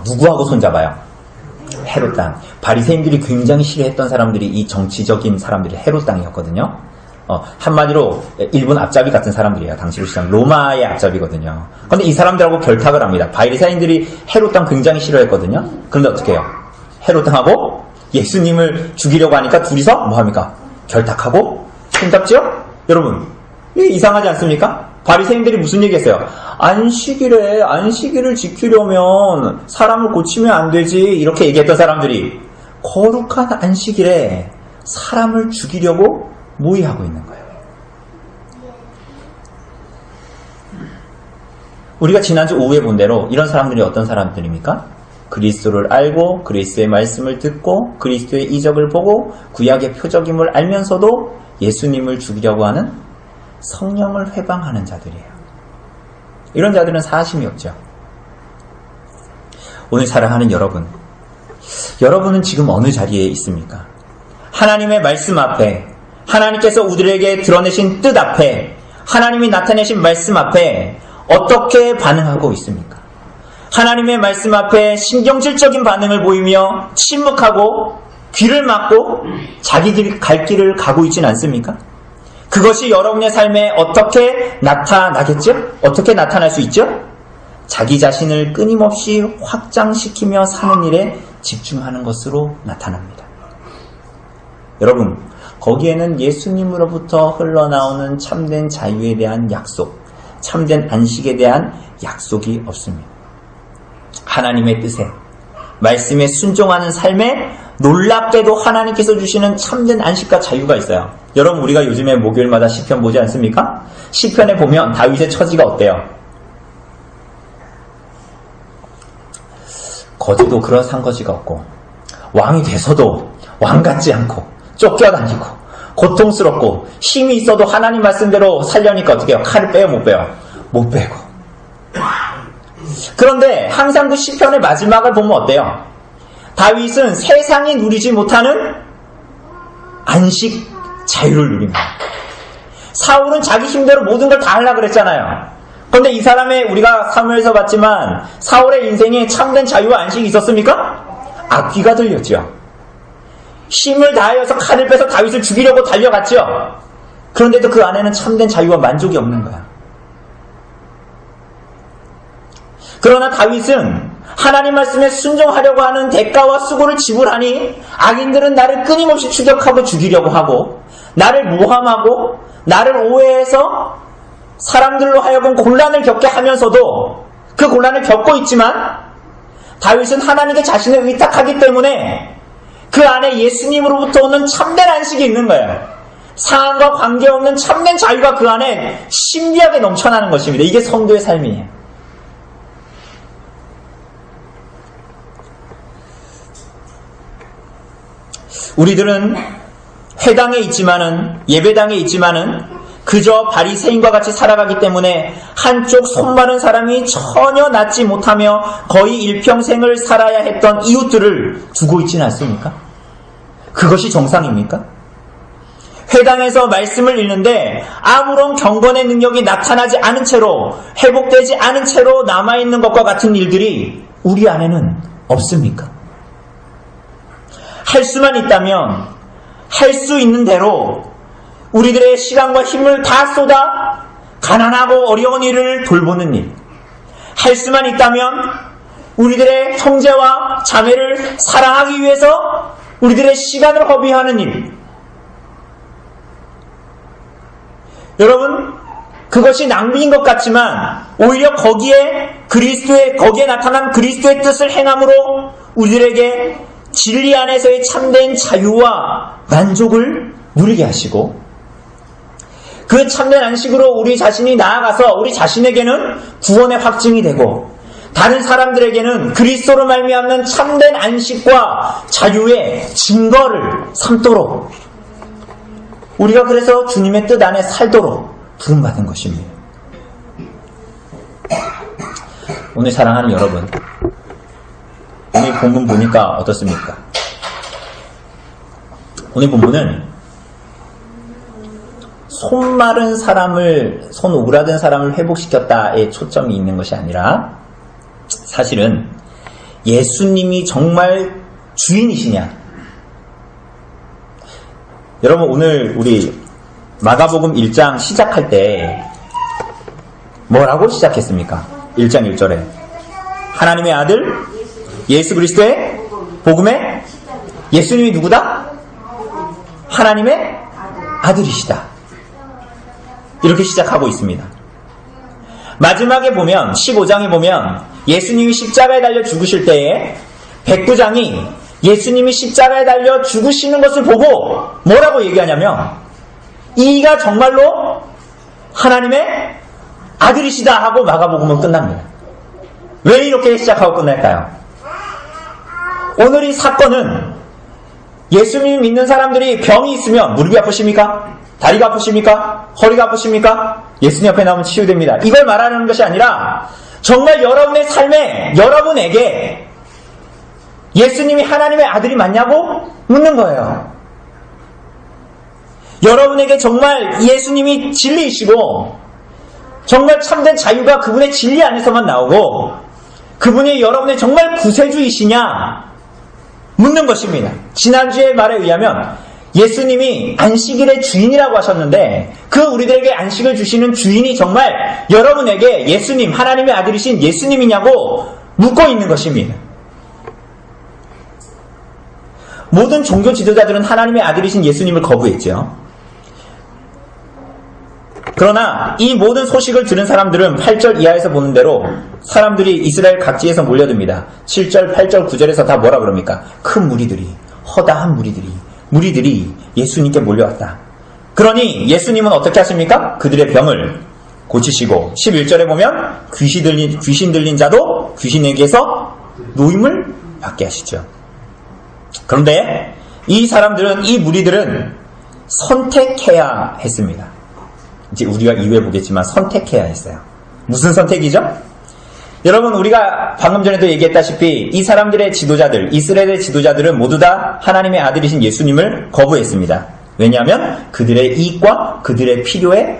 누구하고 손잡아요? 헤롯 땅. 바리새인들이 굉장히 싫어했던 사람들이 이 정치적인 사람들이 헤롯 땅이었거든요. 한마디로 일본 앞잡이 같은 사람들이에요. 당시로 시작 로마의 앞잡이거든요. 그런데 이 사람들하고 결탁을 합니다. 바리새인들이 헤롯 땅 굉장히 싫어했거든요. 그런데 어떻게 해요? 헤롯 땅하고 예수님을 죽이려고 하니까 둘이서 뭐 합니까? 결탁하고 손잡지요? 여러분, 이게 이상하지 않습니까? 바리새인들이 무슨 얘기했어요? 안식일을 지키려면 사람을 고치면 안 되지 이렇게 얘기했던 사람들이 거룩한 안식일에 사람을 죽이려고 모의하고 있는 거예요. 우리가 지난주 오후에 본 대로 이런 사람들이 어떤 사람들입니까? 그리스도를 알고 그리스도의 말씀을 듣고 그리스도의 이적을 보고 구약의 표적임을 알면서도 예수님을 죽이려고 하는 성령을 회방하는 자들이에요. 이런 자들은 사심이 없죠. 오늘 사랑하는 여러분은 지금 어느 자리에 있습니까? 하나님의 말씀 앞에, 하나님께서 우리에게 드러내신 뜻 앞에, 하나님이 나타내신 말씀 앞에 어떻게 반응하고 있습니까? 하나님의 말씀 앞에 신경질적인 반응을 보이며 침묵하고 귀를 막고 자기 갈 길을 가고 있지는 않습니까? 그것이 여러분의 삶에 어떻게 나타나겠죠? 어떻게 나타날 수 있죠? 자기 자신을 끊임없이 확장시키며 사는 일에 집중하는 것으로 나타납니다. 여러분, 거기에는 예수님으로부터 흘러나오는 참된 자유에 대한 약속, 참된 안식에 대한 약속이 없습니다. 하나님의 뜻에, 말씀에 순종하는 삶에 놀랍게도 하나님께서 주시는 참된 안식과 자유가 있어요. 여러분, 우리가 요즘에 목요일마다 시편 보지 않습니까? 시편에 보면 다윗의 처지가 어때요? 거지도 그런 상거지가 없고 왕이 돼서도 왕 같지 않고 쫓겨다니고 고통스럽고 힘이 있어도 하나님 말씀대로 살려니까 어떻게 해요? 칼을 빼요? 못 빼요? 못 빼고. 그런데 항상 그 시편의 마지막을 보면 어때요? 다윗은 세상이 누리지 못하는 안식 자유를 누립니다. 사울은 자기 힘대로 모든 걸 다 하려고 그랬잖아요. 그런데 이 사람의, 우리가 사무엘서 봤지만 사울의 인생에 참된 자유와 안식이 있었습니까? 악귀가 들렸죠. 힘을 다하여서 칼을 빼서 다윗을 죽이려고 달려갔죠. 그런데도 그 안에는 참된 자유와 만족이 없는 거야. 그러나 다윗은 하나님 말씀에 순종하려고 하는 대가와 수고를 지불하니 악인들은 나를 끊임없이 추격하고 죽이려고 하고 나를 모함하고 나를 오해해서 사람들로 하여금 곤란을 겪게 하면서도 그 곤란을 겪고 있지만 다윗은 하나님께 자신을 의탁하기 때문에 그 안에 예수님으로부터 오는 참된 안식이 있는 거예요. 상황과 관계없는 참된 자유가 그 안에 신비하게 넘쳐나는 것입니다. 이게 성도의 삶이에요. 우리들은 회당에 있지만은 예배당에 있지만은 그저 바리새인과 같이 살아가기 때문에 한쪽 손마른 사람이 전혀 낫지 못하며 거의 일평생을 살아야 했던 이웃들을 두고 있지는 않습니까? 그것이 정상입니까? 회당에서 말씀을 읽는데 아무런 경건의 능력이 나타나지 않은 채로 회복되지 않은 채로 남아있는 것과 같은 일들이 우리 안에는 없습니까? 할 수만 있다면 할 수 있는 대로 우리들의 시간과 힘을 다 쏟아 가난하고 어려운 이를 돌보는 일, 할 수만 있다면 우리들의 형제와 자매를 사랑하기 위해서 우리들의 시간을 허비하는 일. 여러분, 그것이 낭비인 것 같지만 오히려 거기에 나타난 그리스도의 뜻을 행함으로 우리들에게 진리 안에서의 참된 자유와 만족을 누리게 하시고 그 참된 안식으로 우리 자신이 나아가서 우리 자신에게는 구원의 확증이 되고 다른 사람들에게는 그리스도로 말미암는 참된 안식과 자유의 증거를 삼도록 우리가 그래서 주님의 뜻 안에 살도록 부름받은 것입니다. 오늘 사랑하는 여러분, 오늘 본문 보니까 어떻습니까? 오늘 본문은 손 오그라든 사람을 회복시켰다에 초점이 있는 것이 아니라 사실은 예수님이 정말 주인이시냐? 여러분, 오늘 우리 마가복음 1장 시작할 때 뭐라고 시작했습니까? 1장 1절에 하나님의 아들 예수 그리스도의 복음의 예수님이 누구다? 하나님의 아들이시다. 이렇게 시작하고 있습니다. 마지막에 보면 15장에 보면 예수님이 십자가에 달려 죽으실 때에 백부장이 예수님이 십자가에 달려 죽으시는 것을 보고 뭐라고 얘기하냐면 이가 정말로 하나님의 아들이시다 하고 마가복음은 끝납니다. 왜 이렇게 시작하고 끝날까요? 오늘 이 사건은 예수님 믿는 사람들이 병이 있으면 무릎이 아프십니까? 다리가 아프십니까? 허리가 아프십니까? 예수님 앞에 나오면 치유됩니다. 이걸 말하는 것이 아니라 정말 여러분의 삶에 여러분에게 예수님이 하나님의 아들이 맞냐고 묻는 거예요. 여러분에게 정말 예수님이 진리이시고 정말 참된 자유가 그분의 진리 안에서만 나오고 그분이 여러분의 정말 구세주이시냐 묻는 것입니다. 지난주의 말에 의하면 예수님이 안식일의 주인이라고 하셨는데 그 우리들에게 안식을 주시는 주인이 정말 여러분에게 예수님, 하나님의 아들이신 예수님이냐고 묻고 있는 것입니다. 모든 종교 지도자들은 하나님의 아들이신 예수님을 거부했죠. 그러나 이 모든 소식을 들은 사람들은 8절 이하에서 보는 대로 사람들이 이스라엘 각지에서 몰려듭니다. 7절, 8절, 9절에서 다 뭐라 그럽니까? 큰 무리들이, 허다한 무리들이 예수님께 몰려왔다. 그러니 예수님은 어떻게 하십니까? 그들의 병을 고치시고 11절에 보면 귀신 들린 자도 귀신에게서 노임을 받게 하시죠. 그런데 이 무리들은 선택해야 했습니다. 이제 우리가 이후에 보겠지만 선택해야 했어요. 무슨 선택이죠? 여러분, 우리가 방금 전에도 얘기했다시피 이 사람들의 지도자들, 이스라엘의 지도자들은 모두 다 하나님의 아들이신 예수님을 거부했습니다. 왜냐하면 그들의 이익과 그들의 필요에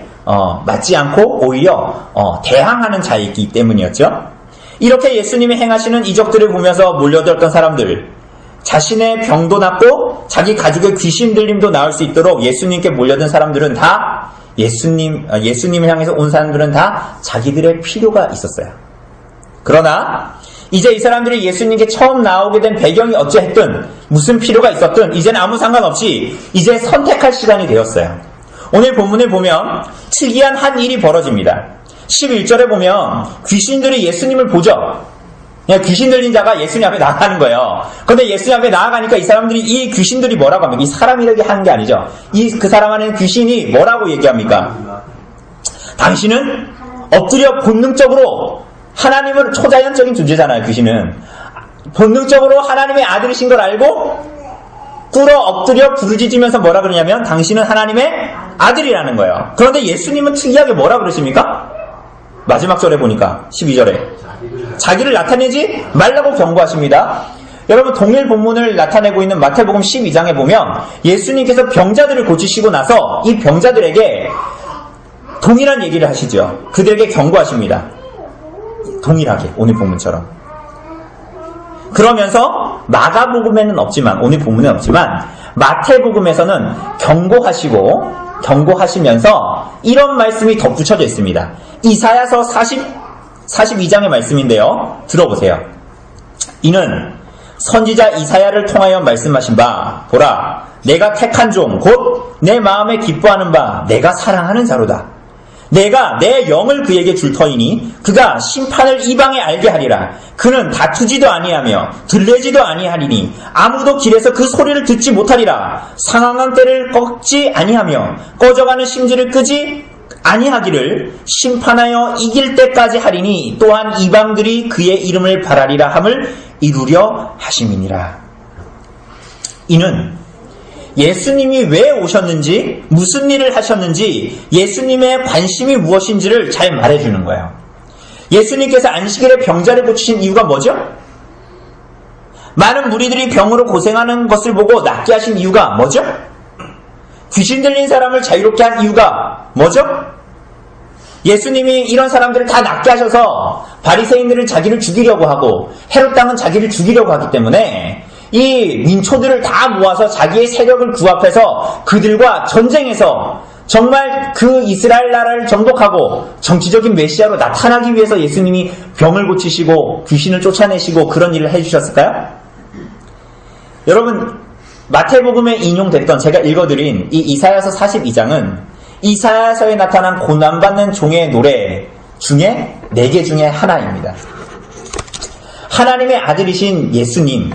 맞지 않고 오히려 대항하는 자이기 때문이었죠. 이렇게 예수님이 행하시는 이적들을 보면서 몰려들었던 사람들, 자신의 병도 낫고 자기 가족의 귀신 들림도 나을 수 있도록 예수님께 몰려든 사람들은 다 예수님을 향해서 온 사람들은 다 자기들의 필요가 있었어요. 그러나 이제 이 사람들이 예수님께 처음 나오게 된 배경이 어찌했든 무슨 필요가 있었든 이제는 아무 상관없이 이제 선택할 시간이 되었어요. 오늘 본문을 보면 특이한 한 일이 벌어집니다. 11절에 보면 귀신들이 예수님을 보죠. 그냥 귀신 들린 자가 예수님 앞에 나가는 거예요. 그런데 예수님 앞에 나아가니까 이 사람들이, 이 귀신들이 뭐라고 합니까? 이 사람이라게 하는 게 아니죠. 그 사람 안에는 귀신이 뭐라고 얘기합니까? 당신은 엎드려 본능적으로 하나님은 초자연적인 존재잖아요. 귀신은 본능적으로 하나님의 아들이신 걸 알고 꿇어 엎드려 부르짖으면서 뭐라 그러냐면 당신은 하나님의 아들이라는 거예요. 그런데 예수님은 특이하게 뭐라 그러십니까? 마지막 절에 보니까 12절에 자기를 나타내지 말라고 경고하십니다. 여러분, 동일 본문을 나타내고 있는 마태복음 12장에 보면 예수님께서 병자들을 고치시고 나서 이 병자들에게 동일한 얘기를 하시죠. 그들에게 경고하십니다. 동일하게, 오늘 본문처럼. 그러면서 마가복음에는 없지만, 오늘 본문에 없지만 마태복음에서는 경고하시면서 이런 말씀이 덧붙여져 있습니다. 이사야서 42장의 말씀인데요. 들어보세요. 이는 선지자 이사야를 통하여 말씀하신 바, 보라, 내가 택한 종, 곧 내 마음에 기뻐하는 바, 내가 사랑하는 자로다. 내가 내 영을 그에게 줄 터이니 그가 심판을 이방에 알게 하리라. 그는 다투지도 아니하며 들레지도 아니하리니 아무도 길에서 그 소리를 듣지 못하리라. 상황한 때를 꺾지 아니하며 꺼져가는 심지를 끄지 아니하기를 심판하여 이길 때까지 하리니 또한 이방들이 그의 이름을 바라리라 함을 이루려 하심이니라. 이는 예수님이 왜 오셨는지, 무슨 일을 하셨는지, 예수님의 관심이 무엇인지를 잘 말해주는 거예요. 예수님께서 안식일에 병자를 고치신 이유가 뭐죠? 많은 무리들이 병으로 고생하는 것을 보고 낫게 하신 이유가 뭐죠? 귀신 들린 사람을 자유롭게 한 이유가 뭐죠? 예수님이 이런 사람들을 다 낫게 하셔서 바리새인들은 자기를 죽이려고 하고 헤롯 땅은 자기를 죽이려고 하기 때문에 이 민초들을 다 모아서 자기의 세력을 구합해서 그들과 전쟁해서 정말 그 이스라엘 나라를 정복하고 정치적인 메시아로 나타나기 위해서 예수님이 병을 고치시고 귀신을 쫓아내시고 그런 일을 해주셨을까요? 여러분, 마태복음에 인용됐던 제가 읽어드린 이 이사야서 42장은 이사야서에 나타난 고난받는 종의 노래 중에 4개 중에 하나입니다. 하나님의 아들이신 예수님,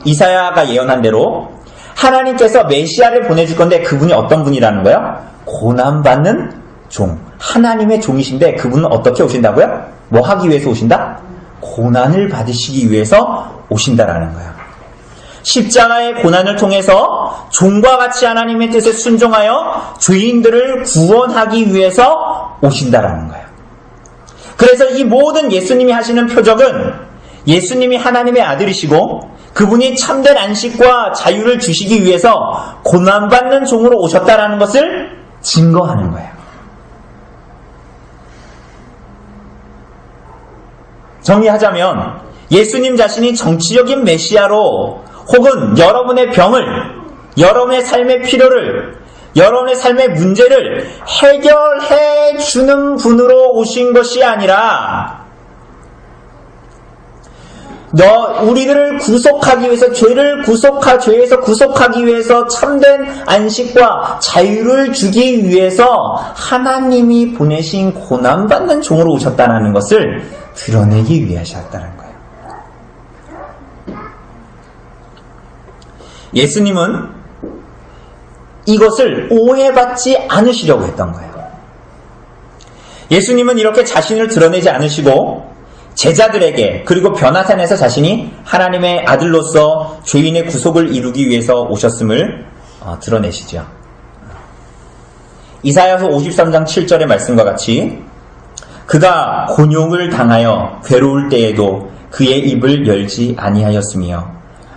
이사야가 예언한 대로 하나님께서 메시아를 보내줄 건데 그분이 어떤 분이라는 거예요? 고난받는 종. 하나님의 종이신데 그분은 어떻게 오신다고요? 뭐 하기 위해서 오신다? 고난을 받으시기 위해서 오신다라는 거예요. 십자가의 고난을 통해서 종과 같이 하나님의 뜻에 순종하여 죄인들을 구원하기 위해서 오신다라는 거예요. 그래서 이 모든 예수님이 하시는 표적은 예수님이 하나님의 아들이시고 그분이 참된 안식과 자유를 주시기 위해서 고난받는 종으로 오셨다라는 것을 증거하는 거예요. 정리하자면 예수님 자신이 정치적인 메시아로 혹은 여러분의 병을, 여러분의 삶의 필요를, 여러분의 삶의 문제를 해결해 주는 분으로 오신 것이 아니라 우리들을 구속하기 위해서, 죄에서 구속하기 위해서 참된 안식과 자유를 주기 위해서 하나님이 보내신 고난받는 종으로 오셨다는 것을 드러내기 위하셨다는 거예요. 예수님은 이것을 오해받지 않으시려고 했던 거예요. 예수님은 이렇게 자신을 드러내지 않으시고 제자들에게, 그리고 변화산에서 자신이 하나님의 아들로서 죄인의 구속을 이루기 위해서 오셨음을 드러내시죠. 이사야서 53장 7절의 말씀과 같이 그가 곤욕을 당하여 괴로울 때에도 그의 입을 열지 아니하였으며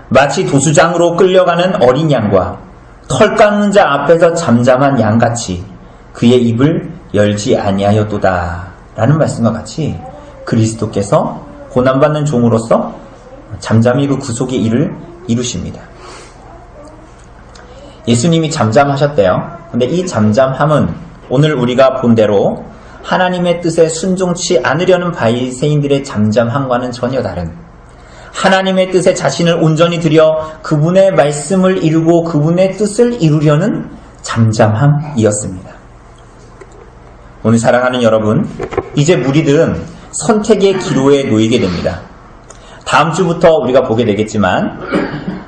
마치 도수장으로 끌려가는 어린 양과 털 깎는 자 앞에서 잠잠한 양같이 그의 입을 열지 아니하였도다 라는 말씀과 같이 그리스도께서 고난받는 종으로서 잠잠히 그 구속의 일을 이루십니다. 예수님이 잠잠하셨대요. 근데 이 잠잠함은 오늘 우리가 본 대로 하나님의 뜻에 순종치 않으려는 바리새인들의 잠잠함과는 전혀 다른 하나님의 뜻에 자신을 온전히 들여 그분의 말씀을 이루고 그분의 뜻을 이루려는 잠잠함이었습니다. 오늘 사랑하는 여러분, 이제 우리들은 선택의 기로에 놓이게 됩니다. 다음 주부터 우리가 보게 되겠지만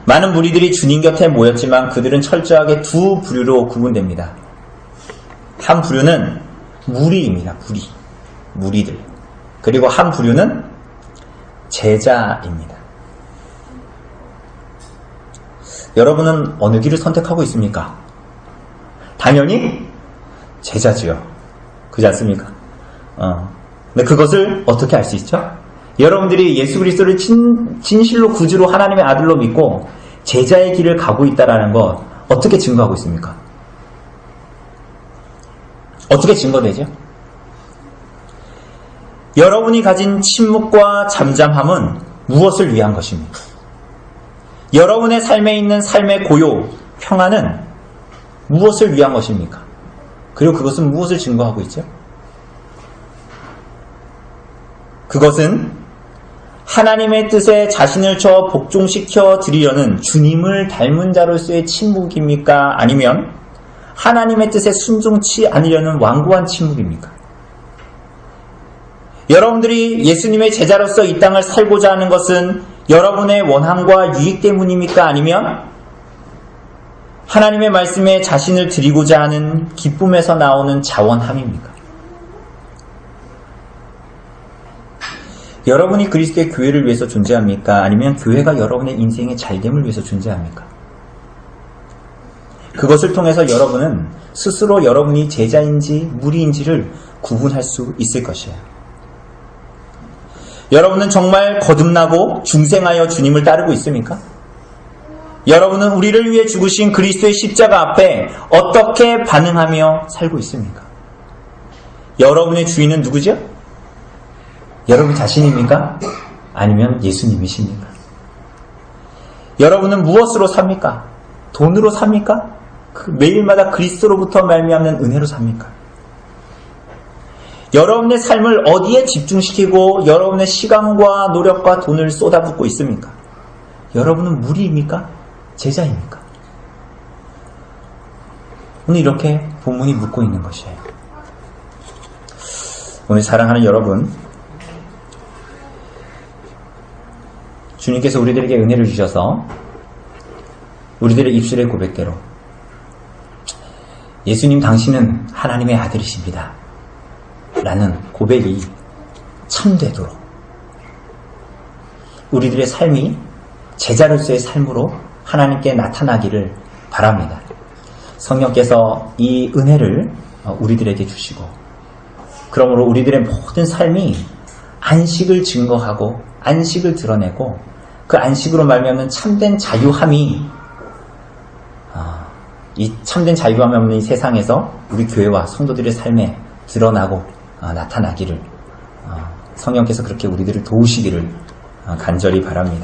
많은 무리들이 주님 곁에 모였지만 그들은 철저하게 두 부류로 구분됩니다. 한 부류는 무리입니다. 무리들. 그리고 한 부류는 제자입니다. 여러분은 어느 길을 선택하고 있습니까? 당연히 제자지요. 그렇지 않습니까? 근데 그것을 어떻게 알 수 있죠? 여러분들이 예수 그리스도를 진실로 구주로 하나님의 아들로 믿고 제자의 길을 가고 있다는 것 어떻게 증거하고 있습니까? 어떻게 증거되죠? 여러분이 가진 침묵과 잠잠함은 무엇을 위한 것입니까? 여러분의 삶에 있는 삶의 고요, 평안은 무엇을 위한 것입니까? 그리고 그것은 무엇을 증거하고 있죠? 그것은 하나님의 뜻에 자신을 쳐 복종시켜 드리려는 주님을 닮은 자로서의 침묵입니까? 아니면 하나님의 뜻에 순종치 않으려는 완고한 침묵입니까? 여러분들이 예수님의 제자로서 이 땅을 살고자 하는 것은 여러분의 원함과 유익 때문입니까? 아니면 하나님의 말씀에 자신을 드리고자 하는 기쁨에서 나오는 자원함입니까? 여러분이 그리스도의 교회를 위해서 존재합니까? 아니면 교회가 여러분의 인생의 잘됨을 위해서 존재합니까? 그것을 통해서 여러분은 스스로 여러분이 제자인지 무리인지를 구분할 수 있을 것이에요. 여러분은 정말 거듭나고 중생하여 주님을 따르고 있습니까? 여러분은 우리를 위해 죽으신 그리스도의 십자가 앞에 어떻게 반응하며 살고 있습니까? 여러분의 주인은 누구죠? 여러분 자신입니까? 아니면 예수님이십니까? 여러분은 무엇으로 삽니까? 돈으로 삽니까? 매일마다 그리스도로부터 말미암는 은혜로 삽니까? 여러분의 삶을 어디에 집중시키고 여러분의 시간과 노력과 돈을 쏟아붓고 있습니까? 여러분은 무리입니까? 제자입니까? 오늘 이렇게 본문이 묻고 있는 것이에요. 오늘 사랑하는 여러분, 주님께서 우리들에게 은혜를 주셔서 우리들의 입술의 고백대로 예수님 당신은 하나님의 아들이십니다 라는 고백이 참되도록 우리들의 삶이 제자로서의 삶으로 하나님께 나타나기를 바랍니다. 성령께서 이 은혜를 우리들에게 주시고 그러므로 우리들의 모든 삶이 안식을 증거하고 안식을 드러내고 그 안식으로 말미암는 참된 자유함이 이 참된 자유함이 없는 이 세상에서 우리 교회와 성도들의 삶에 드러나고 나타나기를 성령께서 그렇게 우리들을 도우시기를 간절히 바랍니다.